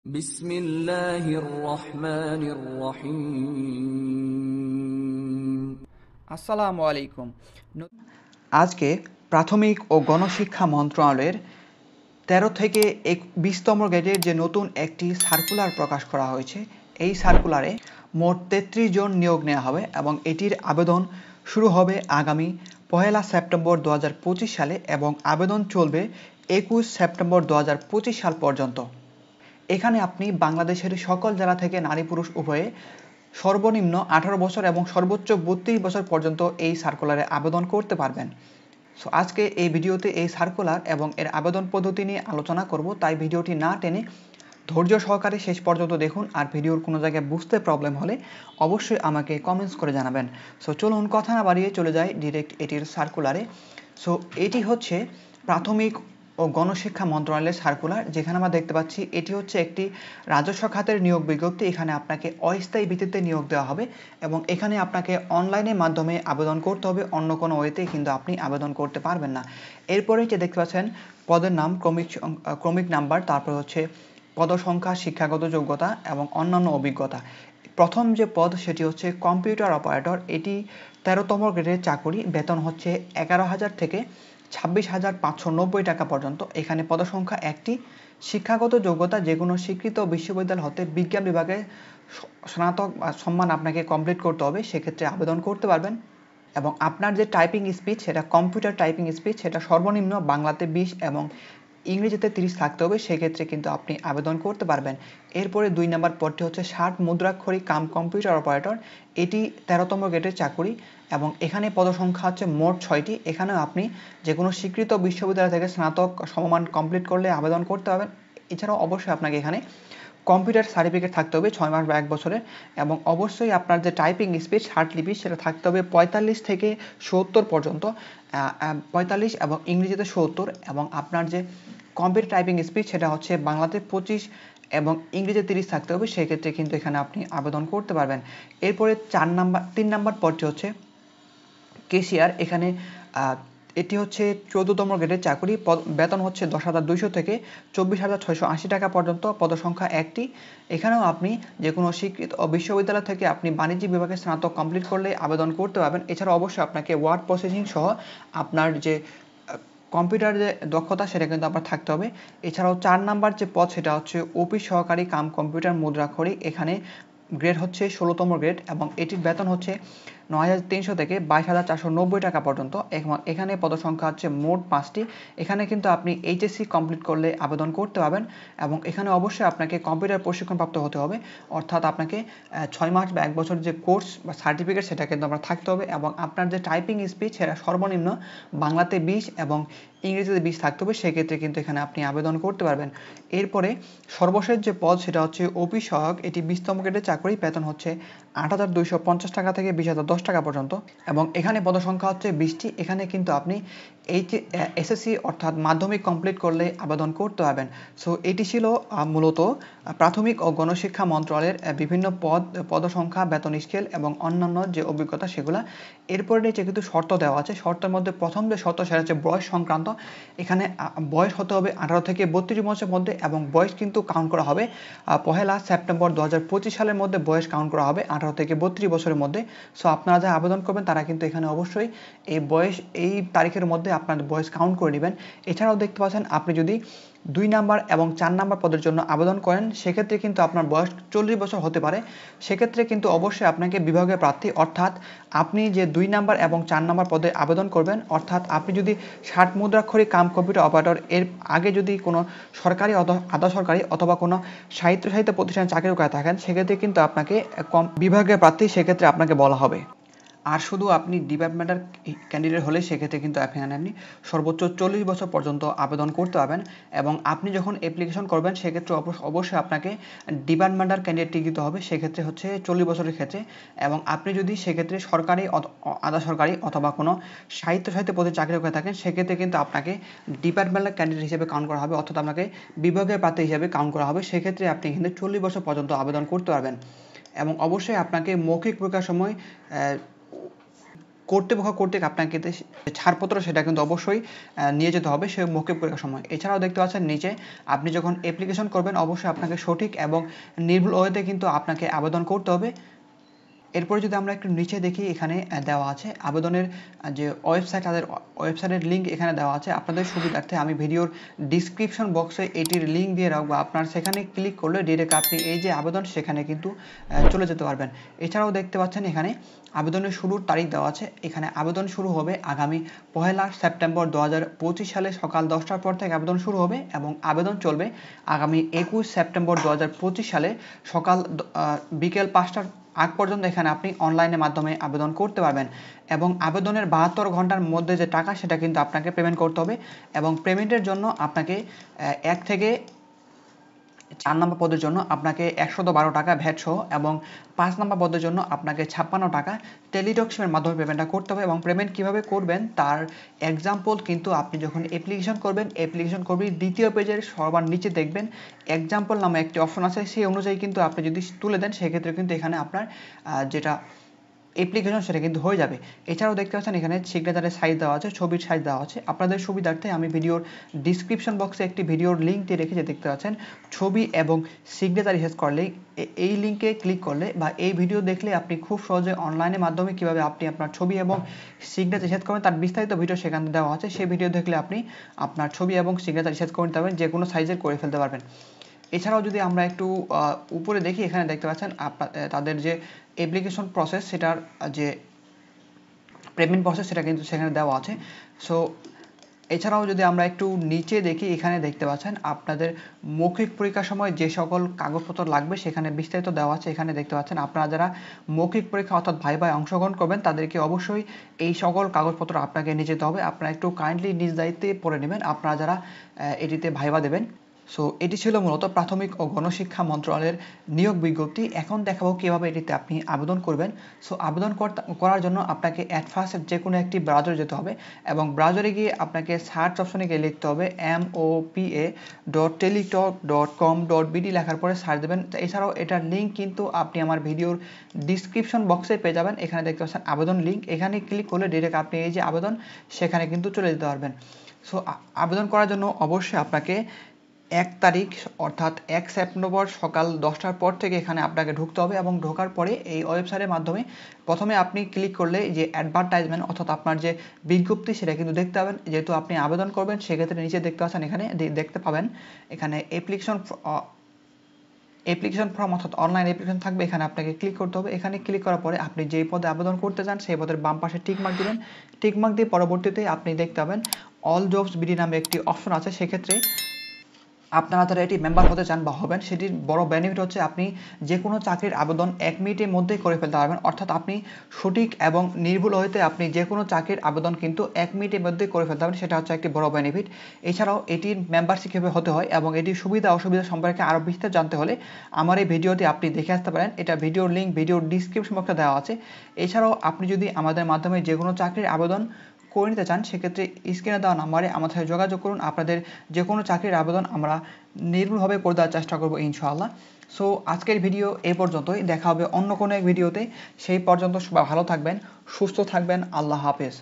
বিসমিল্লাহির রহমানির রহিম। আসসালামু আলাইকুম। আজকে প্রাথমিক ও গণশিক্ষা মন্ত্রণালয়ের 13 থেকে 20তম গ্রেডের যে নতুন একটি সার্কুলার প্রকাশ করা হয়েছে, এই সার্কুলারে মোট 33 জন নিয়োগ নেওয়া হবে এবং এটির আবেদন শুরু হবে আগামী 1 সেপ্টেম্বর 2025 সালে এবং আবেদন চলবে 21 সেপ্টেম্বর 2025 সাল পর্যন্ত। এখানে আপনি বাংলাদেশের সকল জেলা থেকে নারী পুরুষ উভয়ে সর্বনিম্ন 18 বছর এবং সর্বোচ্চ 32 বছর পর্যন্ত এই সার্কুলারে আবেদন করতে পারবেন। সো আজকে এই ভিডিওতে এই সার্কুলার এবং এর আবেদন পদ্ধতি নিয়ে আলোচনা করব, তাই ভিডিওটি না টেনে ধৈর্য সহকারে শেষ পর্যন্ত দেখুন। আর ভিডিওর কোনো জায়গায় বুঝতে প্রবলেম হলে অবশ্যই আমাকে কমেন্টস করে জানাবেন। সো চলুন কথা না বাড়িয়ে চলে যাই ডিরেক্ট এটির সার্কুলারে। সো এটি হচ্ছে প্রাথমিক ও গণশিক্ষা মন্ত্রণালয়ের সার্কুলার, যেখানে আমরা দেখতে পাচ্ছি এটি হচ্ছে একটি রাজস্ব খাতের নিয়োগ বিজ্ঞপ্তি। এখানে আপনাকে অস্থায়ী ভিত্তিতে নিয়োগ দেওয়া হবে এবং এখানে আপনাকে অনলাইনের মাধ্যমে আবেদন করতে হবে, অন্য কোনো ওয়েতে কিন্তু আপনি আবেদন করতে পারবেন না। এরপরে যে দেখতে পাচ্ছেন পদের নাম, ক্রমিক নাম্বার, তারপর হচ্ছে পদসংখ্যা, শিক্ষাগত যোগ্যতা এবং অন্যান্য অভিজ্ঞতা। প্রথম যে পদ সেটি হচ্ছে কম্পিউটার অপারেটর। এটি 13তম গ্রেডের চাকরি, বেতন হচ্ছে 11,000 থেকে 26,590 টাকা পর্যন্ত। এখানে পদসংখ্যা একটি। শিক্ষাগত যোগ্যতা যে কোনো স্বীকৃত বিশ্ববিদ্যালয় হতে বিজ্ঞান বিভাগে স্নাতক সম্মান আপনাকে কমপ্লিট করতে হবে, সেক্ষেত্রে আবেদন করতে পারবেন। এবং আপনার যে টাইপিং স্পিড সেটা কম্পিউটার টাইপিং স্পিড সেটা সর্বনিম্ন বাংলাতে 20 এবং ইংরেজিতে 30 থাকতে হবে, সেক্ষেত্রে কিন্তু আপনি আবেদন করতে পারবেন। এরপরে 2 নম্বর পদটি হচ্ছে 60 মুদ্রাক্ষরী কাম কম্পিউটার অপারেটর। এটি 13তম গ্রেডের চাকরি এবং এখানে পদসংখ্যা হচ্ছে মোট 6টি। এখানেও আপনি যে কোনো স্বীকৃত বিশ্ববিদ্যালয় থেকে স্নাতক সমমান কমপ্লিট করলে আবেদন করতে পারবেন। এছাড়াও অবশ্যই আপনাকে এখানে কম্পিউটার সার্টিফিকেট থাকতে হবে 6 মাস বা 1 বছরের এবং অবশ্যই আপনার যে টাইপিং স্পিড 60 লিপি সেটা থাকতে হবে 45 থেকে 70 পর্যন্ত, 45 এবং ইংরেজিতে 70, এবং আপনার যে কম্পিউটার টাইপিং স্পিড সেটা হচ্ছে বাংলাতে 25 এবং ইংরেজিতে 30 থাকতে হবে, সেক্ষেত্রে কিন্তু এখানে আপনি আবেদন করতে পারবেন। এরপরে 3 নাম্বার পদটি হচ্ছে কেশিয়ার। এখানে এটি হচ্ছে 14তম গ্রেডের চাকরি, বেতন হচ্ছে 10,200 থেকে 24,680 টাকা পর্যন্ত, পদসংখ্যা একটি। এখানেও আপনি যে কোনো স্বীকৃত বিশ্ববিদ্যালয় থেকে আপনি বাণিজ্য বিভাগে স্নাতক কমপ্লিট করলে আবেদন করতে পারবেন। এছাড়া অবশ্যই আপনাকে ওয়ার্ড প্রসেসিং সহ আপনার যে কম্পিউটার যে দক্ষতা সেটা কিন্তু আপনার থাকতে হবে। এছাড়াও 4 নাম্বার যে পদ সেটা হচ্ছে অফিস সহকারী কাম কম্পিউটার মুদ্রাক্ষরী। এখানে গ্রেড হচ্ছে 16তম গ্রেড এবং এটির বেতন হচ্ছে 9,300 থেকে 22,490 টাকা পর্যন্ত। এখানে পদসংখ্যা হচ্ছে মোট 5টি। এখানে কিন্তু আপনি এইচএসসি কমপ্লিট করলে আবেদন করতে পারবেন এবং এখানে অবশ্যই আপনাকে কম্পিউটার প্রশিক্ষণপ্রাপ্ত হতে হবে, অর্থাৎ আপনাকে 6 মাস বা 1 বছর যে কোর্স বা সার্টিফিকেট সেটা কিন্তু আপনার থাকতে হবে এবং আপনার যে টাইপিং স্পিড সেটা সর্বনিম্ন বাংলাতে 20 এবং ইংরেজিতে 20 থাকতে হবে, সেক্ষেত্রে কিন্তু এখানে আপনি আবেদন করতে পারবেন। এরপরে সর্বশেষ যে পদ সেটা হচ্ছে অফিস সহায়ক। এটি 20তম গ্রেডের চাকরি, বেতন হচ্ছে 8,250 টাকা থেকে 20,010 টাকা পর্যন্ত এবং এখানে পদসংখ্যা হচ্ছে 20টি। এখানে কিন্তু আপনি এসএসসি অর্থাৎ মাধ্যমিক কমপ্লিট করলে আবেদন করতে পারবেন। সো এটি ছিল মূলত প্রাথমিক ও গণশিক্ষা মন্ত্রণালয়ের বিভিন্ন পদসংখ্যা, বেতন স্কেল এবং অন্যান্য যে অভিজ্ঞতা সেগুলা। এরপরে নিচে কিন্তু শর্ত দেওয়া আছে। শর্তের মধ্যে প্রথম যে শর্ত সেটা হচ্ছে বয়স সংক্রান্ত। এখানে বয়স হতে হবে 18 থেকে 32 বছরের মধ্যে এবং বয়স কিন্তু কাউন্ট করা হবে 1 সেপ্টেম্বর 2025 সালের মধ্যে বয়স কাউন্ট করা হবে 18 থেকে 32 বছরের মধ্যে। সো আপনারা যারা আবেদন করবেন তারা কিন্তু এখানে অবশ্যই এই তারিখের মধ্যে আপনাদের বয়স কাউন্ট করে নেবেন। এছাড়াও দেখতে পাচ্ছেন আপনি যদি 2 নাম্বার এবং 4 নাম্বার পদের জন্য আবেদন করেন, সেক্ষেত্রে কিন্তু আপনার বয়স 40 বছর হতে পারে। সেক্ষেত্রে কিন্তু অবশ্যই আপনাকে বিভাগীয় প্রার্থী, অর্থাৎ আপনি যে 2 নাম্বার এবং 4 নাম্বার পদে আবেদন করবেন, অর্থাৎ আপনি যদি 60 মুদ্রাক্ষরী কাম কম্পিউটার অপারেটর এর আগে যদি কোনো সরকারি আধা সরকারি অথবা কোনো সাহিত্য প্রতিষ্ঠানে চাকরি করে থাকেন, সেক্ষেত্রে কিন্তু আপনাকে বিভাগীয় প্রার্থী সেক্ষেত্রে আপনাকে বলা হবে। আর শুধু আপনি ডিপার্টমেন্টাল ক্যান্ডিডেট হলে সেক্ষেত্রে কিন্তু আপনি সর্বোচ্চ 40 বছর পর্যন্ত আবেদন করতে পারবেন এবং আপনি যখন অ্যাপ্লিকেশন করবেন সেক্ষেত্রে অবশ্যই আপনাকে ডিপার্টমেন্টাল ক্যান্ডিডেট দিতে হবে, সেক্ষেত্রে হচ্ছে 40 বছরের ক্ষেত্রে। এবং আপনি যদি সেক্ষেত্রে সরকারি আধা সরকারি অথবা কোনো সাহিত্য পদে চাকরি করে থাকেন, সেক্ষেত্রে কিন্তু আপনাকে ডিপার্টমেন্টাল ক্যান্ডিডেট হিসেবে কাউন্ট করা হবে, অর্থাৎ আপনাকে বিভাগীয় প্রার্থী হিসেবে কাউন্ট করা হবে। সেক্ষেত্রে আপনি কিন্তু 40 বছর পর্যন্ত আবেদন করতে পারবেন এবং অবশ্যই আপনাকে মৌখিক পরীক্ষার সময় কর্তৃপক্ষ কর্তৃক আপনাকে ছাড়পত্র সেটা কিন্তু অবশ্যই নিয়ে যেতে হবে সে মৌখিক পরীক্ষার সময়। এছাড়াও দেখতে পাচ্ছেন নিচে আপনি যখন অ্যাপ্লিকেশন করবেন অবশ্যই আপনাকে সঠিক এবং নির্ভুল ওয়েতে কিন্তু আপনাকে আবেদন করতে হবে। এরপরে যদি আমরা একটু নিচে দেখি এখানে দেওয়া আছে আবেদনের যে ওয়েবসাইট, তাদের ওয়েবসাইটের লিঙ্ক এখানে দেওয়া আছে। আপনাদের সুবিধার্থে আমি ভিডিওর ডিসক্রিপশন বক্সে এটির লিঙ্ক দিয়ে রাখবো, আপনার সেখানে ক্লিক করলে ডিরেক্ট আপনি এই যে আবেদন সেখানে কিন্তু চলে যেতে পারবেন। এছাড়াও দেখতে পাচ্ছেন এখানে আবেদনের শুরুর তারিখ দেওয়া আছে। এখানে আবেদন শুরু হবে আগামী 1 সেপ্টেম্বর 2025 সালে সকাল 10টার পর থেকে আবেদন শুরু হবে এবং আবেদন চলবে আগামী 21 সেপ্টেম্বর 2025 সালে সকাল বিকেল 5টার আগ পর্যন্ত এখানে আপনি অনলাইনের মাধ্যমে আবেদন করতে পারবেন এবং আবেদনের 72 ঘন্টার মধ্যে যে টাকা সেটা কিন্তু আপনাকে পেমেন্ট করতে হবে এবং পেমেন্টের জন্য আপনাকে 1 থেকে 4 নম্বর পদের জন্য আপনাকে 112 টাকা ভ্যাট সহ এবং 5 নম্বর পদের জন্য আপনাকে 56 টাকা টেলিটক সিমের মাধ্যমে পেমেন্টটা করতে হবে এবং পেমেন্ট কীভাবে করবেন তার এক্সাম্পল কিন্তু আপনি যখন অ্যাপ্লিকেশন করবেন দ্বিতীয় পেজের সবার নিচে দেখবেন এক্সাম্পল নামে একটি অপশন আছে, সেই অনুযায়ী কিন্তু আপনি যদি তুলে দেন সেক্ষেত্রে কিন্তু এখানে আপনার যেটা অ্যাপ্লিকেশন সেটা কিন্তু হয়ে যাবে। এছাড়াও দেখতে পাচ্ছেন এখানে সিগনেচারের সাইজ দেওয়া আছে, ছবির সাইজ দেওয়া আছে। আপনাদের সুবিধার্থে আমি ভিডিওর ডিসক্রিপশন বক্সে একটি ভিডিওর লিঙ্ক দিয়ে রেখেছি, দেখতে পাচ্ছেন ছবি এবং সিগনেচার শেষ করলে এই লিঙ্কে ক্লিক করলে বা এই ভিডিও দেখলে আপনি খুব সহজে অনলাইনের মাধ্যমে কীভাবে আপনি আপনার ছবি এবং সিগনেচার শেষ করবেন তার বিস্তারিত ভিডিও সেখানে দেওয়া আছে। সেই ভিডিও দেখলে আপনি আপনার ছবি এবং সিগনেচার শেষ করে নিতে পারবেন, যে কোনো সাইজের করে ফেলতে পারবেন। এছাড়াও যদি আমরা একটু উপরে দেখি এখানে দেখতে পাচ্ছেন তাদের যে অ্যাপ্লিকেশন প্রসেস সেটার যে পেমেন্ট প্রসেস সেটা কিন্তু সেখানে দেওয়া আছে। সো এছাড়াও যদি আমরা একটু নিচে দেখি এখানে দেখতে পাচ্ছেন আপনাদের মৌখিক পরীক্ষার সময় যে সকল কাগজপত্র লাগবে সেখানে বিস্তারিত দেওয়া আছে। এখানে দেখতে পাচ্ছেন আপনারা যারা মৌখিক পরীক্ষা অর্থাৎ ভাইভায় অংশগ্রহণ করবেন তাদেরকে অবশ্যই এই সকল কাগজপত্র আপনাকে নিয়ে যেতে হবে। আপনারা একটু কাইন্ডলি নিজ দায়িত্বে পড়ে নেবেন আপনারা যারা এটিতে ভাইভা দেবেন। সো এটি ছিল মূলত প্রাথমিক ও গণশিক্ষা মন্ত্রণালয়ের নিয়োগ বিজ্ঞপ্তি। এখন দেখাবো কীভাবে এটিতে আপনি আবেদন করবেন। সো আবেদন করার জন্য আপনাকে অ্যাট ফার্স্ট যে কোনো একটি ব্রাউজারে যেতে হবে এবং ব্রাউজারে গিয়ে আপনাকে সার্চ অপশনে গিয়ে লিখতে হবে mopa.teletalk.com.bd লেখার পরে সার্চ দেবেন। এছাড়াও এটার লিঙ্ক কিন্তু আপনি আমার ভিডিওর ডিসক্রিপশন বক্সে পেয়ে যাবেন। এখানে দেখতে পাচ্ছেন আবেদন লিঙ্ক, এখানে ক্লিক করলে ডিরেক্ট আপনি এই যে আবেদন সেখানে কিন্তু চলে যেতে পারবেন। সো আবেদন করার জন্য অবশ্যই আপনাকে 1 তারিখ অর্থাৎ 1 সেপ্টেম্বর সকাল 10টার পর থেকে এখানে আপনাকে ঢুকতে হবে এবং ঢোকার পরে এই ওয়েবসাইটের মাধ্যমে প্রথমে আপনি ক্লিক করলে যে অ্যাডভার্টাইজমেন্ট অর্থাৎ আপনার যে বিজ্ঞপ্তি সেটা কিন্তু দেখতে পাবেন। যেহেতু আপনি আবেদন করবেন সেক্ষেত্রে নিচে দেখতে পাচ্ছেন এখানে দেখতে পাবেন এখানে অ্যাপ্লিকেশন ফর্ম অর্থাৎ অনলাইন অ্যাপ্লিকেশন থাকবে, এখানে আপনাকে ক্লিক করতে হবে। এখানে ক্লিক করার পরে আপনি যেই পদে আবেদন করতে চান সেই পদের বাম পাশে টিকমার্ক দিবেন। টিকমার্ক দিয়ে পরবর্তীতে আপনি দেখতে পাবেন অল জবস বিডি নামে একটি অপশন আছে। সেক্ষেত্রে আপনারা যারা এটি মেম্বার হতে চান বা হবেন সেটির বড় বেনিফিট হচ্ছে আপনি যে কোনো চাকরির আবেদন 1 মিনিটের মধ্যেই করে ফেলতে পারবেন। অর্থাৎ আপনি সঠিক এবং নির্ভুল হইতে আপনি যে কোনো চাকরির আবেদন কিন্তু 1 মিনিটের মধ্যেই করে ফেলতে পারবেন, সেটা হচ্ছে একটি বড় বেনিফিট। এছাড়াও এটির মেম্বারশিপ কীভাবে হতে হয় এবং এটির সুবিধা অসুবিধা সম্পর্কে আরও বিস্তারিত জানতে হলে আমার এই ভিডিওটি আপনি দেখে আসতে পারেন। এটা ভিডিওর লিঙ্ক ভিডিওর ডিসক্রিপশন বক্সে দেওয়া আছে। এছাড়াও আপনি যদি আমাদের মাধ্যমে যে কোনো চাকরির আবেদন করে নিতে চান সেক্ষেত্রে স্ক্রিনে দেওয়া নাম্বারে আমাদের সাথে যোগাযোগ করুন। আপনাদের যে কোনো চাকরির আবেদন আমরা নির্ভুলভাবে করে দেওয়ার চেষ্টা করব ইনশাআল্লাহ। সো আজকের ভিডিও এই পর্যন্তই, দেখা হবে অন্য কোনো এক ভিডিওতে। সেই পর্যন্ত সবাই ভালো থাকবেন, সুস্থ থাকবেন। আল্লাহ হাফেজ।